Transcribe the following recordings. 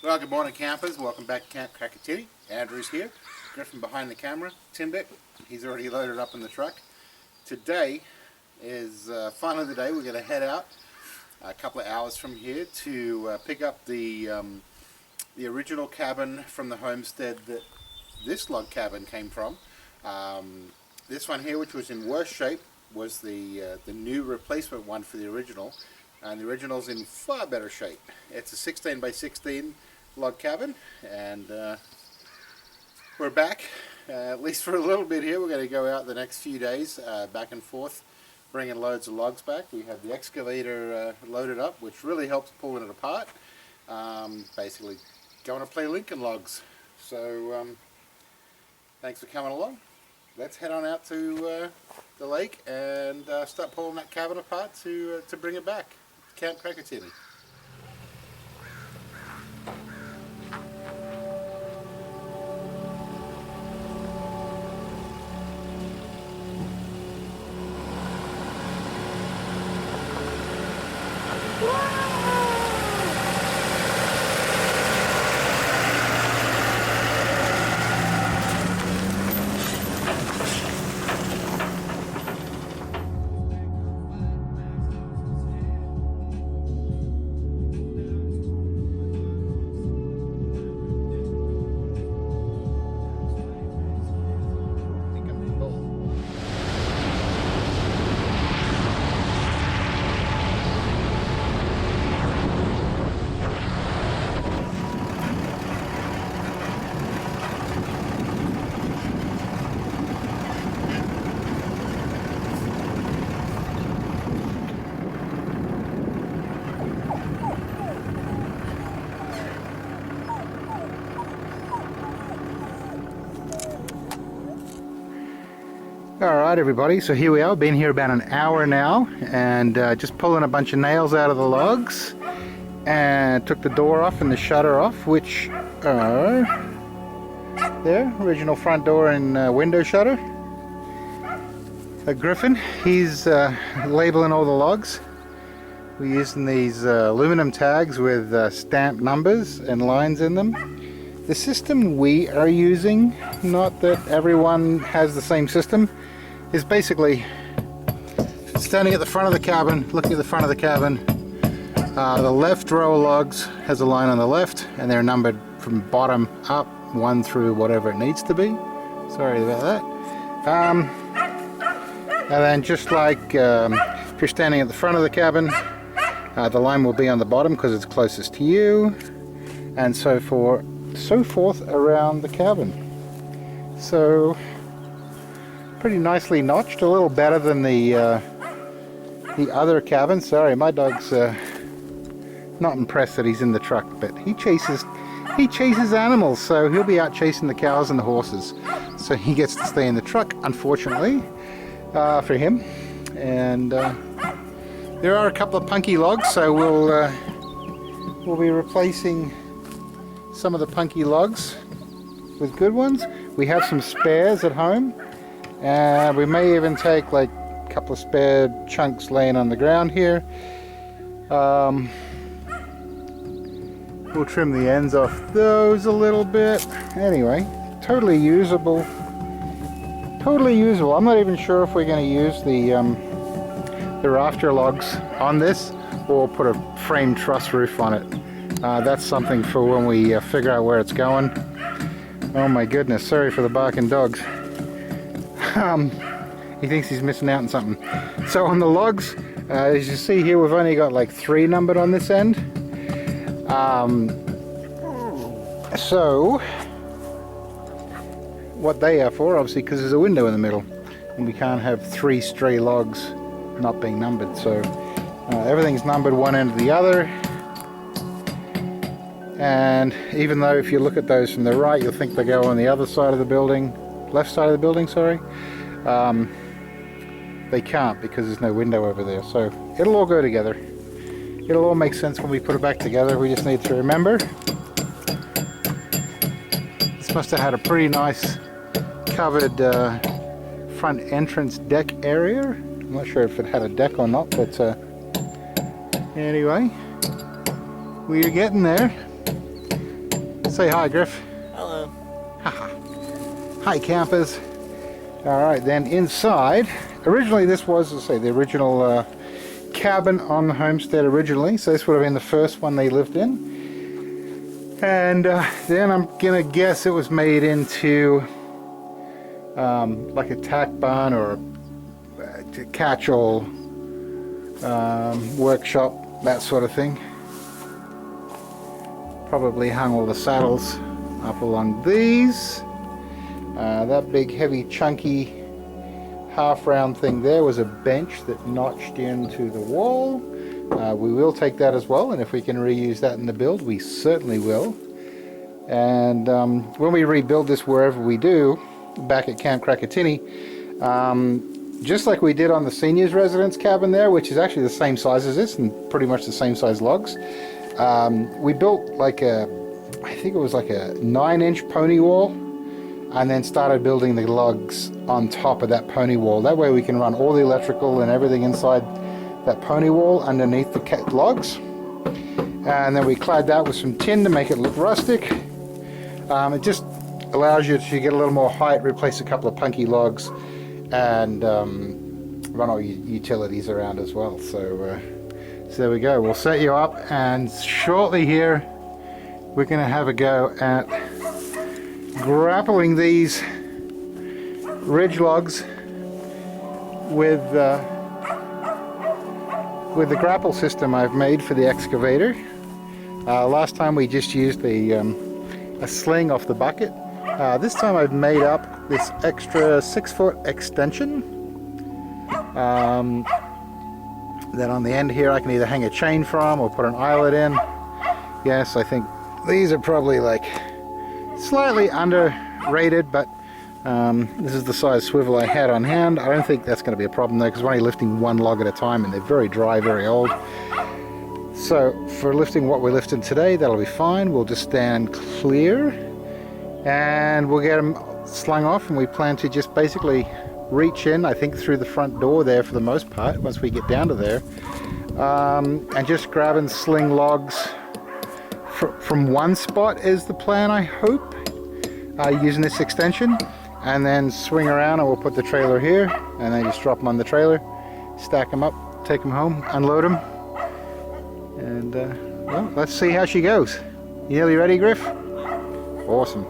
Well, good morning, campers. Welcome back to Camp Tinny. Andrew's here. Griffin behind the camera. Timbit, he's already loaded up in the truck. Today is finally the day. We're going to head out a couple of hours from here to pick up the original cabin from the homestead that this log cabin came from. This one here, which was in worse shape, was the new replacement one for the original. And the original's in far better shape. It's a 16 by 16 log cabin, and we're back, at least for a little bit here. We're going to go out the next few days, back and forth, bringing loads of logs back. We have the excavator loaded up, which really helps pulling it apart. Basically, going to play Lincoln logs. So, thanks for coming along. Let's head on out to the lake and start pulling that cabin apart to bring it back. Camp Tinny. Alright everybody, so here we are, been here about an hour now, and just pulling a bunch of nails out of the logs, and took the door off and the shutter off, which are there, original front door and window shutter. Griffin, he's labeling all the logs. We're using these aluminum tags with stamped numbers and lines in them. The system we are using, not that everyone has the same system, is basically standing at the front of the cabin, looking at the front of the cabin. The left row of logs has a line on the left, and they're numbered from bottom up, 1 through whatever it needs to be. Sorry about that. And then just like if you're standing at the front of the cabin, the line will be on the bottom because it's closest to you, and so forth around the cabin. So pretty nicely notched, a little better than the other cabin. Sorry, my dog's not impressed that he's in the truck, but he chases animals, so he'll be out chasing the cows and the horses. So he gets to stay in the truck, unfortunately, for him. And there are a couple of punky logs, so we'll be replacing some of the punky logs with good ones. We have some spares at home, and we may even take like a couple of spare chunks laying on the ground here. We'll trim the ends off those a little bit. Anyway, totally usable. Totally usable. I'm not even sure if we're going to use the rafter logs on this, or put a frame truss roof on it. That's something for when we figure out where it's going. Oh my goodness, sorry for the barking dogs. He thinks he's missing out on something. So on the logs, as you see here, we've only got like 3 numbered on this end. So what they are for, obviously, because there's a window in the middle, and we can't have 3 stray logs not being numbered. So everything's numbered one end to the other. And even though if you look at those from the right, you'll think they go on the other side of the building, left side of the building, sorry. They can't, because there's no window over there. So it'll all go together. It'll all make sense when we put it back together. We just need to remember. This must have had a pretty nice covered front entrance deck area. I'm not sure if it had a deck or not, but anyway, we're getting there. Say hi, Griff. Hello. Hi, campers. All right, then inside. Originally, this was, let's say, the original cabin on the homestead originally. So this would have been the first one they lived in. And then I'm gonna guess it was made into like a tack barn or a catch-all workshop, that sort of thing. Probably hung all the saddles up along these. That big heavy chunky half round thing there was a bench that notched into the wall. We will take that as well, and if we can reuse that in the build, we certainly will. And when we rebuild this wherever we do, back at Camp Krakatini, just like we did on the seniors residence cabin there, which is actually the same size as this and pretty much the same size logs, we built like I think it was like a 9-inch pony wall, and then started building the logs on top of that pony wall. That way we can run all the electrical and everything inside that pony wall underneath the logs. And then we clad that with some tin to make it look rustic. It just allows you to get a little more height, replace a couple of punky logs, and run all your utilities around as well. So there we go. We'll set you up, and shortly here we're going to have a go at grappling these ridge logs with the grapple system I've made for the excavator. Last time we just used a sling off the bucket. This time I've made up this extra 6-foot extension. Then on the end here I can either hang a chain from or put an eyelet in. Yes, I think these are probably like slightly underrated, but this is the size swivel I had on hand. I don't think that's going to be a problem though, because we're only lifting one log at a time and they're very dry, very old. So for lifting what we're lifting today, that'll be fine. We'll just stand clear and we'll get them slung off, and we plan to just basically reach in, I think through the front door there for the most part, once we get down to there, and just grab and sling logs from one spot is the plan, I hope, using this extension, and then swing around and we'll put the trailer here and then just drop them on the trailer, stack them up, take them home, unload them, and well, let's see how she goes. You nearly ready, Griff? Awesome.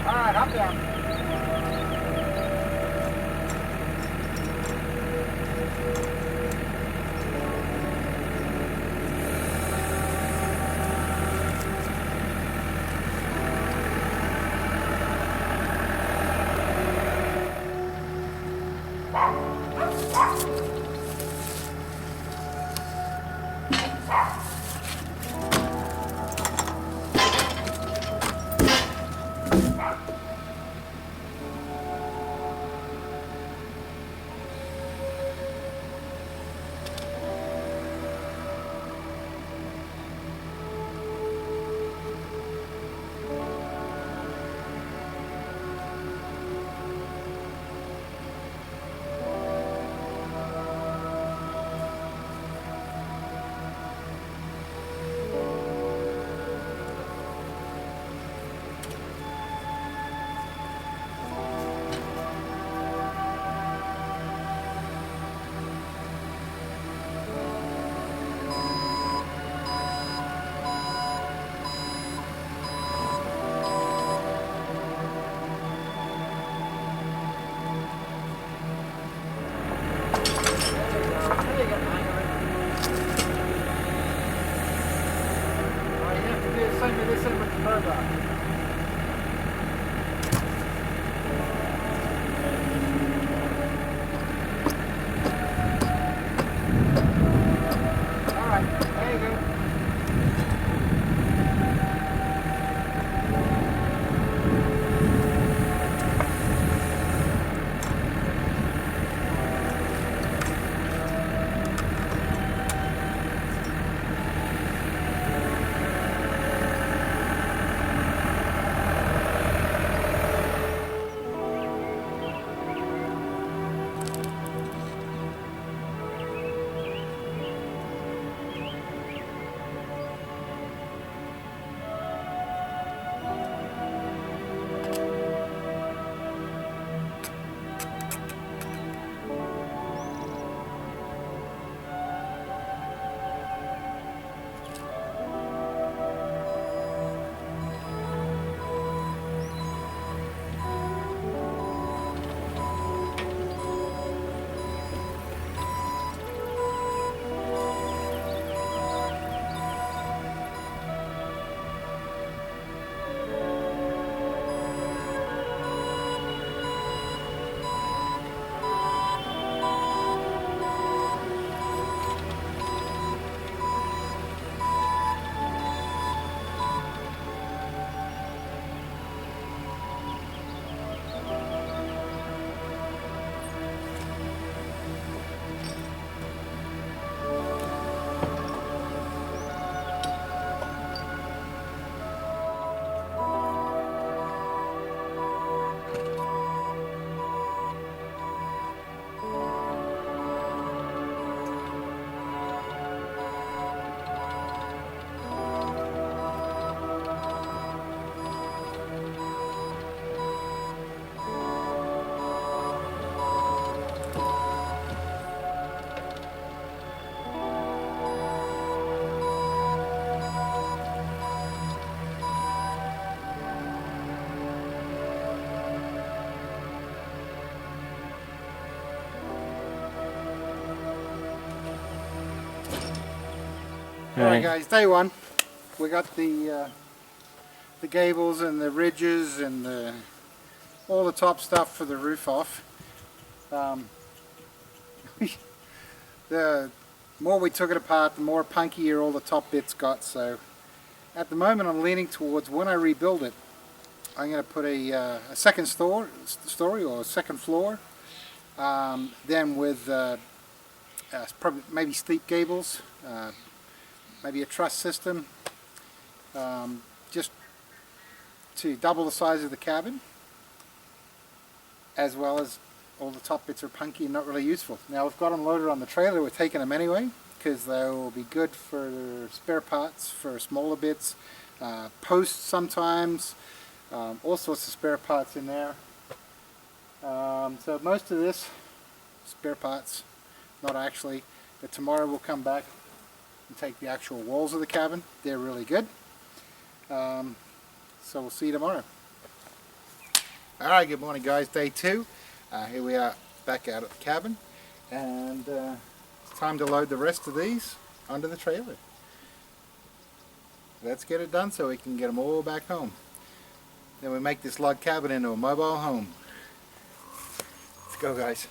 Alright, I'm down. me this in with the crowbar. Alright, there you go. Alright guys, day one. We got the gables and the ridges and all the top stuff for the roof off. The more we took it apart, the more punkier all the top bits got. So at the moment I'm leaning towards, when I rebuild it, I'm going to put a second story or a second floor, then with probably maybe steep gables, maybe a truss system, just to double the size of the cabin, as well as all the top bits are punky and not really useful. Now we've got them loaded on the trailer, we're taking them anyway, because they will be good for spare parts, for smaller bits, posts sometimes, all sorts of spare parts in there. So most of this, spare parts, not actually, but tomorrow we'll come back and take the actual walls of the cabin. They're really good. So we'll see you tomorrow. Alright, good morning guys, day two. Here we are back out at the cabin, and it's time to load the rest of these onto the trailer. Let's get it done so we can get them all back home. Then we make this log cabin into a mobile home. Let's go guys.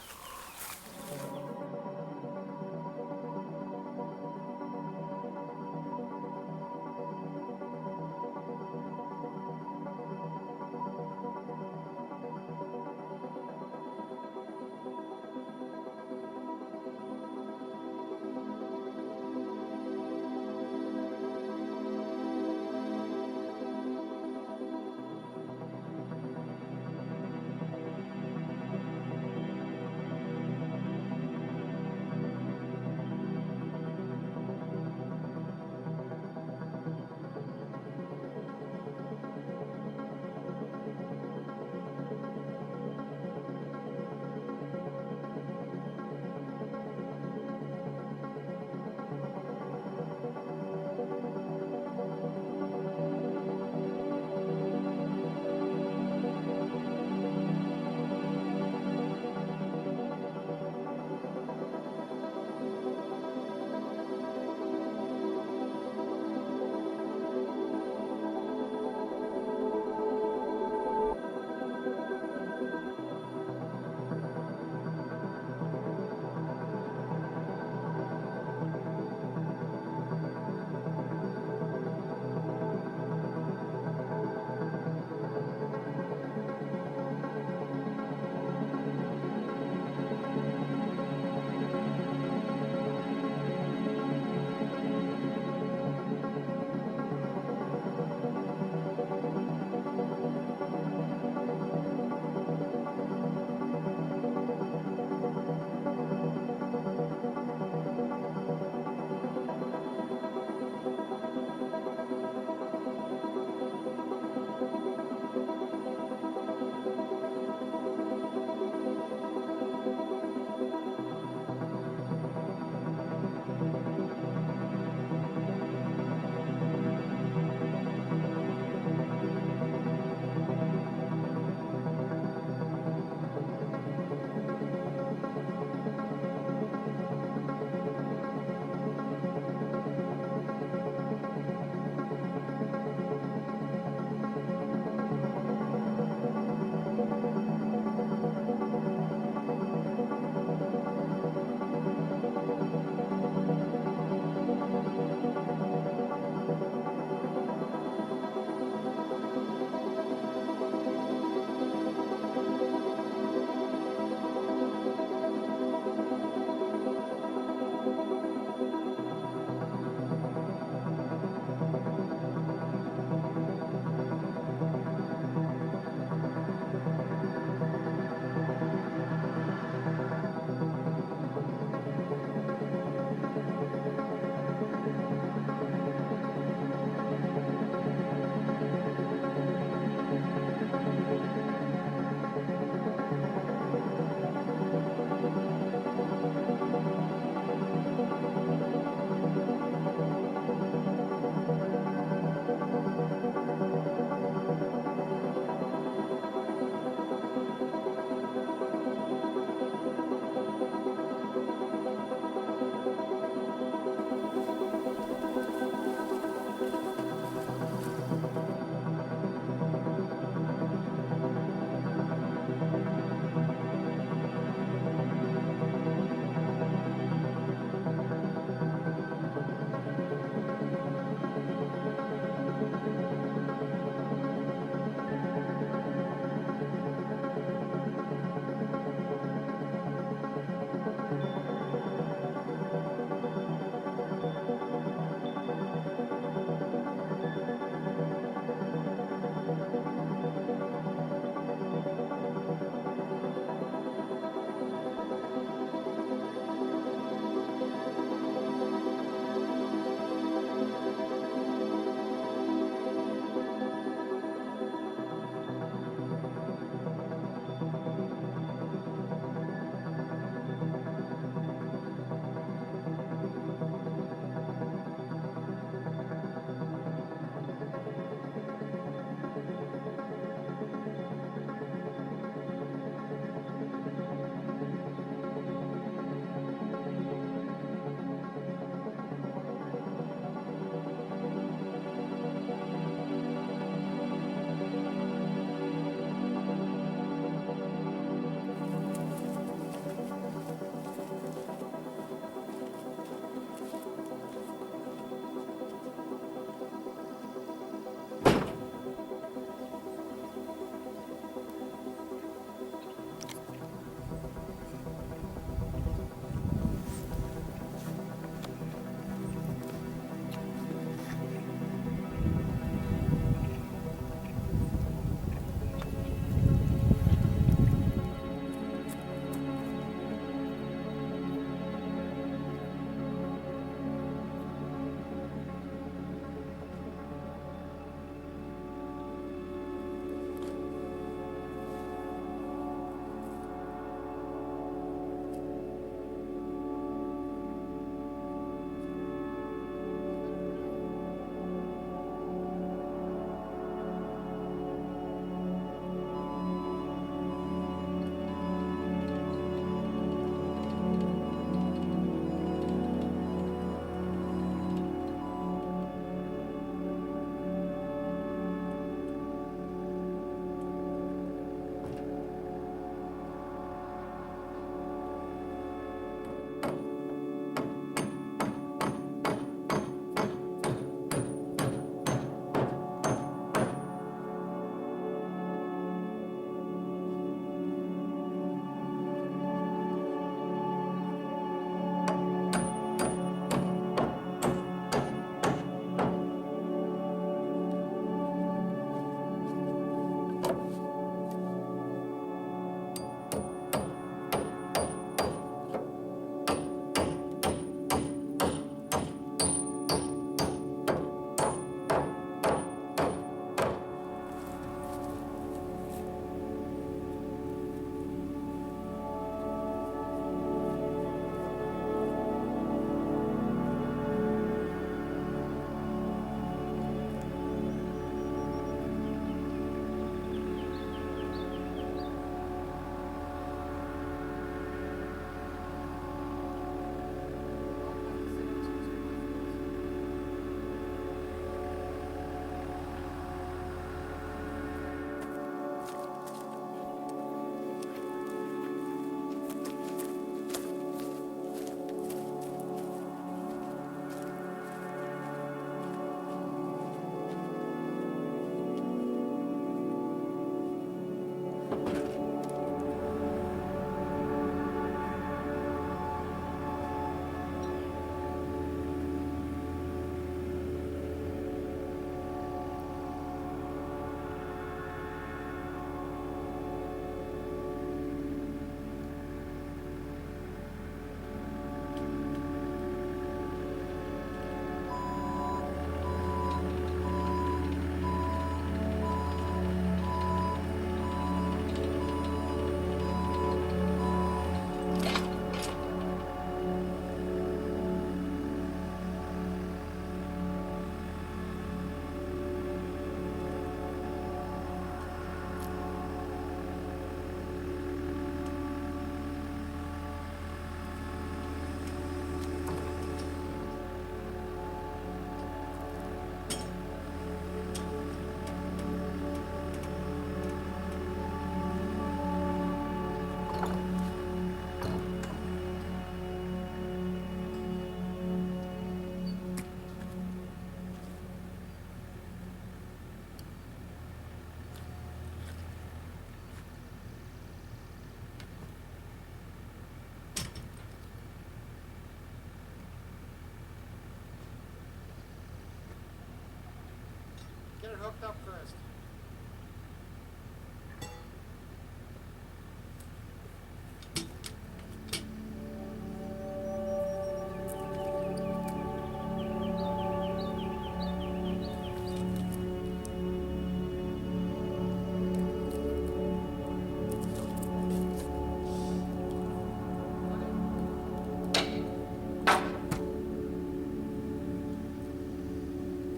hooked up first.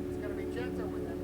It's going to be gentle with it.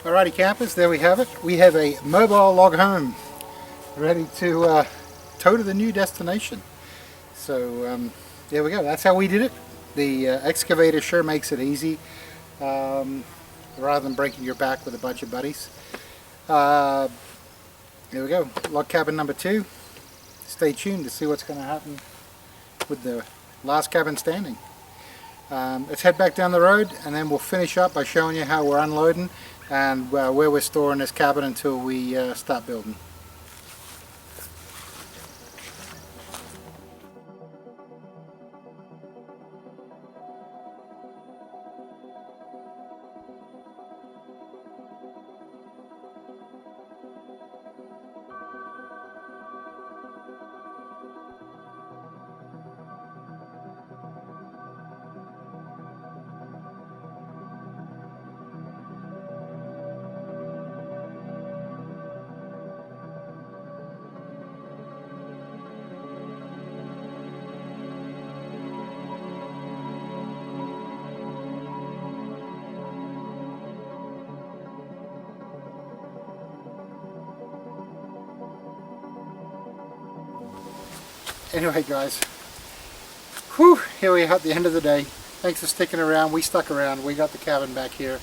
Alrighty campers, there we have it. We have a mobile log home ready to tow to the new destination. So there we go, that's how we did it. The excavator sure makes it easy, rather than breaking your back with a bunch of buddies. There we go, log cabin number 2. Stay tuned to see what's going to happen with the last cabin standing. Let's head back down the road and then we'll finish up by showing you how we're unloading and where we're storing this cabin until we start building. Anyway guys, whew, here we are at the end of the day. Thanks for sticking around. We stuck around. We got the cabin back here.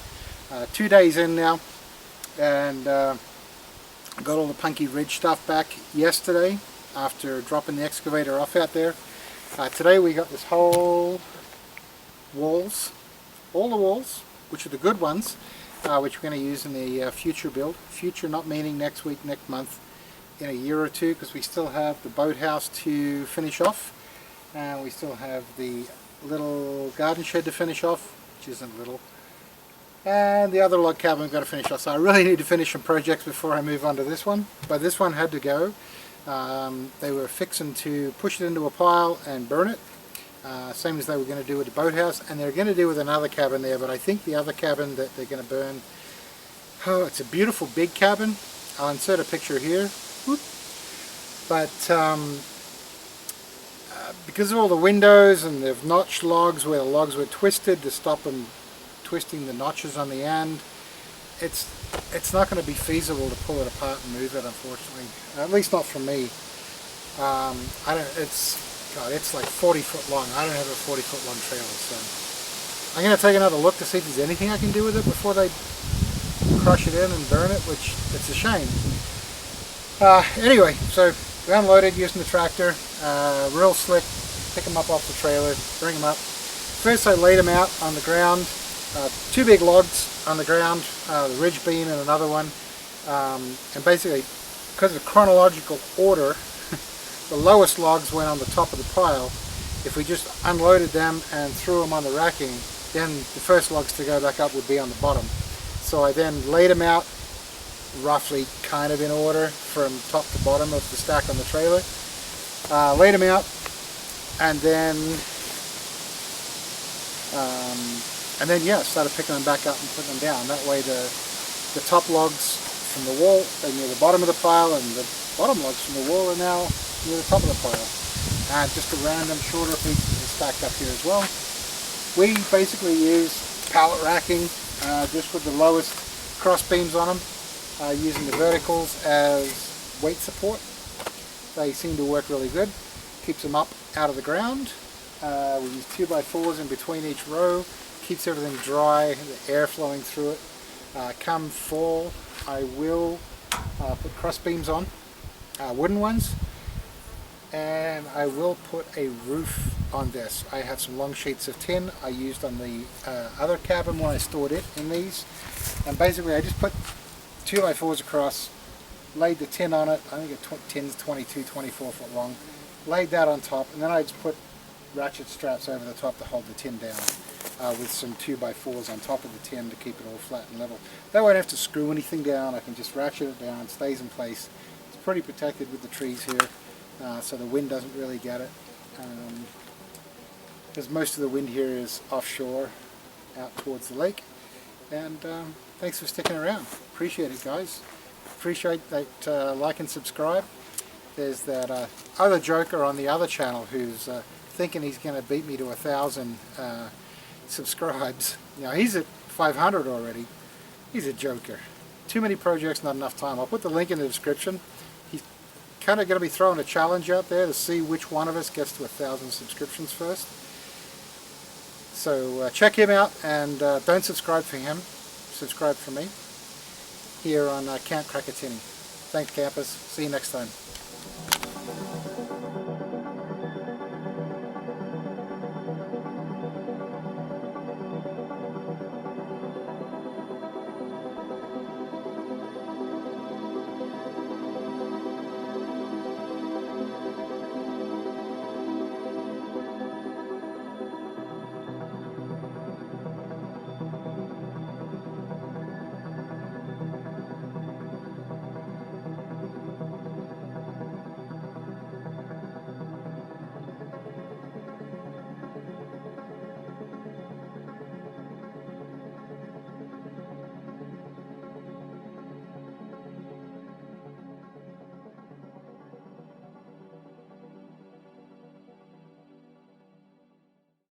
2 days in now, and got all the Punky Ridge stuff back yesterday after dropping the excavator off out there. Today we got this whole walls, all the walls, which are the good ones, which we're going to use in the future build. Future not meaning next week, next month, in a year or two, because we still have the boathouse to finish off, and we still have the little garden shed to finish off, which isn't little, and the other log cabin we've got to finish off. So I really need to finish some projects before I move on to this one, but this one had to go. They were fixing to push it into a pile and burn it, same as they were going to do with the boathouse, and they're going to do with another cabin there, but I think the other cabin that they're going to burn, oh, it's a beautiful big cabin. I'll insert a picture here. But because of all the windows, and they've notched logs where the logs were twisted to stop them twisting the notches on the end, it's not going to be feasible to pull it apart and move it, unfortunately. At least not for me. I don't. It's like 40 foot long. I don't have a 40 foot long trailer, so I'm going to take another look to see if there's anything I can do with it before they crush it in and burn it, which it's a shame. Anyway, so we unloaded using the tractor, real slick, pick them up off the trailer, bring them up. First I laid them out on the ground, 2 big logs on the ground, the ridge beam and another one, and basically, because of chronological order, the lowest logs went on the top of the pile. If we just unloaded them and threw them on the racking, then the first logs to go back up would be on the bottom. So I then laid them out roughly kind of in order from top to bottom of the stack on the trailer, laid them out, and then yeah, started picking them back up and putting them down. That way the top logs from the wall are near the bottom of the pile, and the bottom logs from the wall are now near the top of the pile. And just a random shorter piece is stacked up here as well. We basically use pallet racking, just with the lowest cross beams on them, using the verticals as weight support. They seem to work really good. Keeps them up out of the ground. We use 2x4s in between each row. Keeps everything dry, the air flowing through it. Come fall, I will put cross beams on, wooden ones, and I will put a roof on this. I have some long sheets of tin I used on the other cabin when I stored it in these, and basically I just put 2x4s across, laid the tin on it. I think the tin's 22, 24 foot long. Laid that on top, and then I just put ratchet straps over the top to hold the tin down, with some 2x4s on top of the tin to keep it all flat and level. That way I don't have to screw anything down. I can just ratchet it down, it stays in place. It's pretty protected with the trees here, so the wind doesn't really get it. Because most of the wind here is offshore, out towards the lake. And thanks for sticking around. Appreciate it, guys. Appreciate that like and subscribe. There's that other joker on the other channel who's thinking he's going to beat me to 1,000 subscribes. Now he's at 500 already. He's a joker. Too many projects, not enough time. I'll put the link in the description. He's kind of going to be throwing a challenge out there to see which one of us gets to 1,000 subscriptions first. So check him out, and don't subscribe for him. Subscribe for me here on Camp Tinny. Thanks, campers. See you next time.